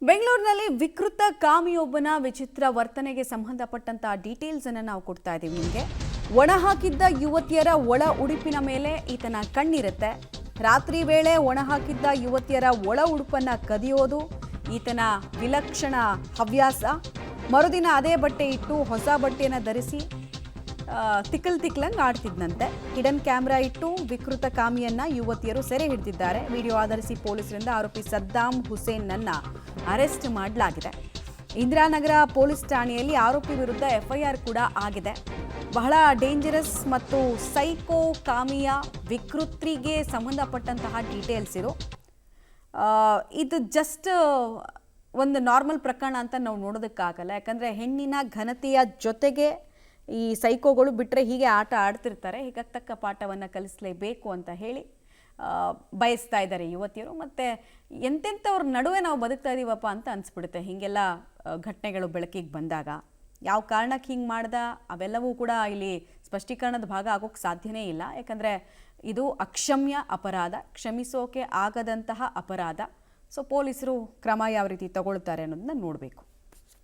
ಬೆಂಗಳೂರಿನಲ್ಲಿ ವಿಕೃತ ಕಾಮಿಯೊಬ್ಬನ ವಿಚಿತ್ರ ವರ್ತನೆಗೆ ಸಂಬಂಧಪಟ್ಟಂತ ಡೀಟೇಲ್ಸ್ ಅನ್ನು ನಾವು ಕೊಡ್ತಾ ಇದ್ದೀವಿ ನಿಮಗೆ. ಒಣ ಹಾಕಿದ್ದ ಯುವತಿಯರ ಒಳ ಉಡುಪಿನ ಮೇಲೆ ಈತನ ಕಣ್ಣಿರುತ್ತೆ. ರಾತ್ರಿ ವೇಳೆ ಒಣ ಹಾಕಿದ್ದ ಯುವತಿಯರ ಒಳ ಉಡುಪನ್ನ ಕದಿಯೋದು ಈತನ ವಿಲಕ್ಷಣ ಹವ್ಯಾಸ. ಮರುದಿನ ಅದೇ ಬಟ್ಟೆ ಇಟ್ಟು ಹೊಸ ಬಟ್ಟೆಯನ್ನು ಧರಿಸಿ ತಿಕ್ಕಲಂಗೆ ಆಡ್ತಿದ್ದಂತೆ. ಹಿಡನ್ ಕ್ಯಾಮೆರಾ ಇಟ್ಟು ವಿಕೃತ ಕಾಮಿಯನ್ನ ಯುವತಿಯರು ಸೆರೆ ಹಿಡಿದಿದ್ದಾರೆ. ವಿಡಿಯೋ ಆಧರಿಸಿ ಪೊಲೀಸರಿಂದ ಆರೋಪಿ ಸದ್ದಾಂ ಹುಸೇನ್ನನ್ನ ಅರೆಸ್ಟ್ ಮಾಡಲಾಗಿದೆ. ಇಂದಿರಾನಗರ ಪೊಲೀಸ್ ಠಾಣೆಯಲ್ಲಿ ಆರೋಪಿ ವಿರುದ್ಧ ಎಫ್ಐಆರ್ ಕೂಡ ಆಗಿದೆ. ಬಹಳ ಡೇಂಜರಸ್ ಮತ್ತು ಸೈಕೋ ಕಾಮಿಯ ವಿಕೃತಿಗೆ ಸಂಬಂಧಪಟ್ಟಂತಹ ಡೀಟೇಲ್ಸ್ ಇದು ಜಸ್ಟ್ ಒಂದು ನಾರ್ಮಲ್ ಪ್ರಕರಣ ಅಂತ ನಾವು ನೋಡೋದಕ್ಕಾಗಲ್ಲ. ಯಾಕಂದರೆ ಹೆಣ್ಣಿನ ಘನತೆಯ ಜೊತೆಗೆ ಈ ಸೈಕೋಗಳು ಬಿಟ್ಟರೆ ಹೀಗೆ ಆಟ ಆಡ್ತಿರ್ತಾರೆ. ಹೀಗಾಗಿ ತಕ್ಕ ಪಾಠವನ್ನು ಕಲಿಸಲೇಬೇಕು ಅಂತ ಹೇಳಿ ಬಯಸ್ತಾ ಇದ್ದಾರೆ ಯುವತಿಯರು. ಮತ್ತು ಎಂತೆಂಥವ್ರ ನಡುವೆ ನಾವು ಬದುಕ್ತಾ ಇದ್ದೀವಪ್ಪ ಅಂತ ಅನಿಸ್ಬಿಡುತ್ತೆ ಹೀಗೆಲ್ಲ ಘಟನೆಗಳು ಬೆಳಕಿಗೆ ಬಂದಾಗ. ಯಾವ ಕಾರಣಕ್ಕೆ ಹಿಂಗೆ ಮಾಡ್ದ ಅವೆಲ್ಲವೂ ಕೂಡ ಇಲ್ಲಿ ಸ್ಪಷ್ಟೀಕರಣದ ಭಾಗ ಆಗೋಕ್ಕೆ ಸಾಧ್ಯನೇ ಇಲ್ಲ. ಯಾಕಂದರೆ ಇದು ಅಕ್ಷಮ್ಯ ಅಪರಾಧ, ಕ್ಷಮಿಸೋಕೆ ಆಗದಂತಹ ಅಪರಾಧ. ಸೊ ಪೊಲೀಸರು ಕ್ರಮ ಯಾವ ರೀತಿ ತಗೊಳ್ತಾರೆ ಅನ್ನೋದನ್ನ ನೋಡಬೇಕು.